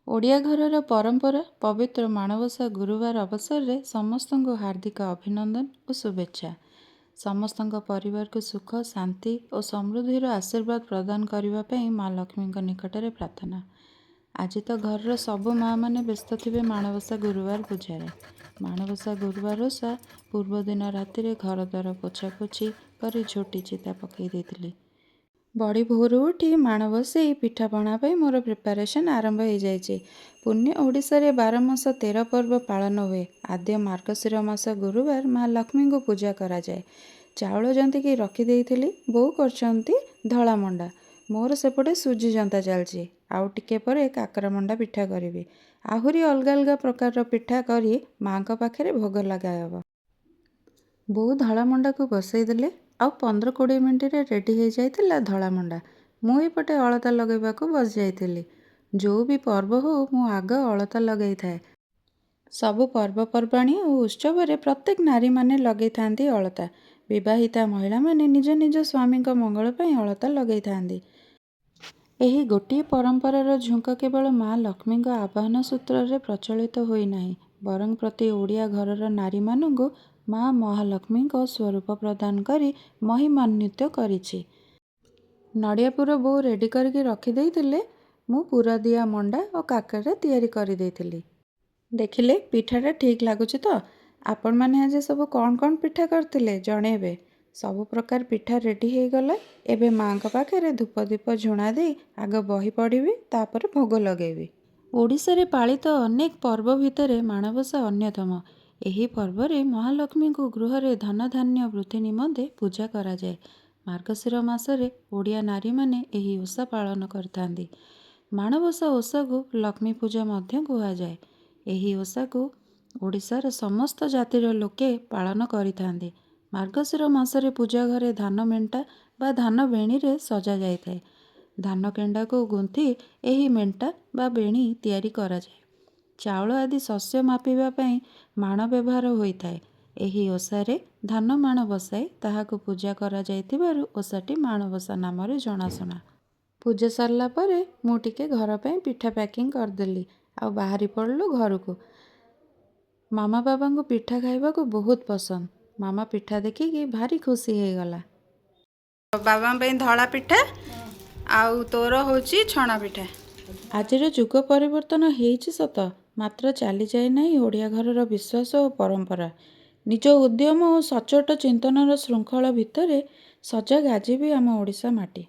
ଓଡ଼ିଆ ଘରର ପରମ୍ପରା ପବିତ୍ର ମାଣବସା ଗୁରୁବାର ଅବସରରେ ସମସ୍ତଙ୍କୁ ହାର୍ଦ୍ଦିକ ଅଭିନନ୍ଦନ ଓ ଶୁଭେଚ୍ଛା। ସମସ୍ତଙ୍କ ପରିବାରକୁ ସୁଖ, ଶାନ୍ତି ଓ ସମୃଦ୍ଧିର ଆଶୀର୍ବାଦ ପ୍ରଦାନ କରିବା ପାଇଁ ମା ଲକ୍ଷ୍ମୀଙ୍କ ନିକଟରେ ପ୍ରାର୍ଥନା। ଆଜି ତ ଘରର ସବୁ ମାଆମାନେ ବ୍ୟସ୍ତ ଥିବେ ମାଣବସା ଗୁରୁବାର ପୂଜାରେ। ମାଣବସା ଗୁରୁବାର ଓଷା ପୂର୍ବଦିନ ରାତିରେ ଘରଦ୍ୱାର ପୋଛାପୋଛି କରି ଝୋଟି ଚିତା ପକାଇ ଦେଇଥିଲି। ବଡ଼ି ଭୋରୁ ଉଠି ମାଣ ବସେଇ ପିଠାପଣା ପାଇଁ ମୋର ପ୍ରିପାରେସନ୍ ଆରମ୍ଭ ହୋଇଯାଇଛି। ପୁଣ୍ୟ ଓଡ଼ିଶାରେ 12 ମାସ 13 ପର୍ବ ପାଳନ ହୁଏ। ଆଦ୍ୟ ମାର୍ଗଶିର ମାସ ଗୁରୁବାର ମା ଲକ୍ଷ୍ମୀଙ୍କୁ ପୂଜା କରାଯାଏ। ଚାଉଳ ଜନ୍ତିକି ରଖିଦେଇଥିଲି, ବୋଉ କରିଛନ୍ତି ଧଳା ମଣ୍ଡା। ମୋର ସେପଟେ ସୁଜି ଜନ୍ତା ଚାଲିଛି। ଆଉ ଟିକେ ପରେ କାକରା ମଣ୍ଡା ପିଠା କରିବି। ଆହୁରି ଅଲଗା ଅଲଗା ପ୍ରକାରର ପିଠା କରି ମାଙ୍କ ପାଖରେ ଭୋଗ ଲଗାହେବ। ବୋଉ ଧଳା ମଣ୍ଡାକୁ ବସେଇ ଦେଲେ। ଆଉ 15-20 ମିନିଟରେ ରେଡ଼ି ହୋଇଯାଇଥିଲା ଧଳା ମଣ୍ଡା। ମୁଁ ଏପଟେ ଅଳତା ଲଗାଇବାକୁ ବସିଯାଇଥିଲି। ଯେଉଁ ବି ପର୍ବ ହଉ ମୁଁ ଆଗ ଅଳତା ଲଗାଇଥାଏ। ସବୁ ପର୍ବପର୍ବାଣି ଓ ଉତ୍ସବରେ ପ୍ରତ୍ୟେକ ନାରୀମାନେ ଲଗାଇଥାନ୍ତି ଅଳତା। ବିବାହିତା ମହିଳାମାନେ ନିଜ ନିଜ ସ୍ୱାମୀଙ୍କ ମଙ୍ଗଳ ପାଇଁ ଅଳତା ଲଗାଇଥାନ୍ତି। ଏହି ଗୋଟିଏ ପରମ୍ପରାର ଝୁଙ୍କ କେବଳ ମା ଲକ୍ଷ୍ମୀଙ୍କ ଆବାହନ ସୂତ୍ରରେ ପ୍ରଚଳିତ ହୋଇନାହିଁ, ବରଂ ପ୍ରତି ଓଡ଼ିଆ ଘରର ନାରୀମାନଙ୍କୁ ମା ମହାଲକ୍ଷ୍ମୀଙ୍କ ସ୍ୱରୂପ ପ୍ରଦାନ କରି ମହିମାନ୍ୱିତ କରିଛି। ନଡ଼ିଆ ପୁର ବୋଉ ରେଡ଼ି କରିକି ରଖିଦେଇଥିଲେ। ମୁଁ ପୁର ଦିଆ ମଣ୍ଡା ଓ କାକରା ତିଆରି କରିଦେଇଥିଲି। ଦେଖିଲେ ପିଠାଟା ଠିକ୍ ଲାଗୁଛି ତ? ଆପଣମାନେ ଆଜି ସବୁ କ'ଣ କ'ଣ ପିଠା କରିଥିଲେ ଜଣେଇବେ। ସବୁ ପ୍ରକାର ପିଠା ରେଡ଼ି ହୋଇଗଲା। ଏବେ ମାଙ୍କ ପାଖରେ ଧୂପ ଦୀପ ଝୁଣା ଦେଇ ଆଗ ବହି ପଢ଼ିବି, ତାପରେ ଭୋଗ ଲଗାଇବି। ଓଡ଼ିଶାରେ ପାଳିତ ଅନେକ ପର୍ବ ଭିତରେ ମାଣବସା ଅନ୍ୟତମ। ଏହି ପର୍ବରେ ମହାଲକ୍ଷ୍ମୀଙ୍କୁ ଗୃହରେ ଧନଧାନ୍ୟ ବୃଦ୍ଧି ନିମନ୍ତେ ପୂଜା କରାଯାଏ। ମାର୍ଗଶିର ମାସରେ ଓଡ଼ିଆ ନାରୀମାନେ ଏହି ଓଷା ପାଳନ କରିଥାନ୍ତି। ମାଣବସା ଓଷାକୁ ଲକ୍ଷ୍ମୀ ପୂଜା ମଧ୍ୟ କୁହାଯାଏ। ଏହି ଓଷାକୁ ଓଡ଼ିଶାର ସମସ୍ତ ଜାତିର ଲୋକେ ପାଳନ କରିଥାନ୍ତି। ମାର୍ଗଶିର ମାସରେ ପୂଜା ଘରେ ଧାନ ମେଣ୍ଟା ବା ଧାନ ବେଣୀରେ ସଜାଯାଇଥାଏ। ଧାନ କେଣ୍ଡାକୁ ଗୁନ୍ଥି ଏହି ମେଣ୍ଟା ବା ବେଣୀ ତିଆରି କରାଯାଏ। ଚାଉଳ ଆଦି ଶସ୍ୟ ମାପିବା ପାଇଁ ମାଣ ବ୍ୟବହାର ହୋଇଥାଏ। ଏହି ଓଷାରେ ଧାନ ମାଣ ବସାଇ ତାହାକୁ ପୂଜା କରାଯାଇଥିବାରୁ ଓଷାଟି ମାଣବସା ନାମରେ ଜଣାଶୁଣା। ପୂଜା ସରିଲା ପରେ ମୁଁ ଟିକେ ଘର ପାଇଁ ପିଠା ପ୍ୟାକିଂ କରିଦେଲି, ଆଉ ବାହାରି ପଡ଼ିଲୁ ଘରକୁ। ମାମା ବାବାଙ୍କୁ ପିଠା ଖାଇବାକୁ ବହୁତ ପସନ୍ଦ। ମାମା ପିଠା ଦେଖିକି ଭାରି ଖୁସି ହେଇଗଲା। ବାବାଙ୍କ ପାଇଁ ଧଳା ପିଠା, ଆଉ ତୋର ହେଉଛି ଛଣା ପିଠା। ଆଜିର ଯୁଗ ପରିବର୍ତ୍ତନ ହେଇଛି ସତ, ମାତ୍ର ଚାଲିଯାଏ ନାହିଁ ଓଡ଼ିଆ ଘରର ବିଶ୍ୱାସ ଓ ପରମ୍ପରା। ନିଜ ଉଦ୍ୟମ ଓ ସଚ୍ଚୋଟ ଚିନ୍ତନର ଶୃଙ୍ଖଳ ଭିତରେ ସଜାଗ ଆଜି ବି ଆମ ଓଡ଼ିଶା ମାଟି।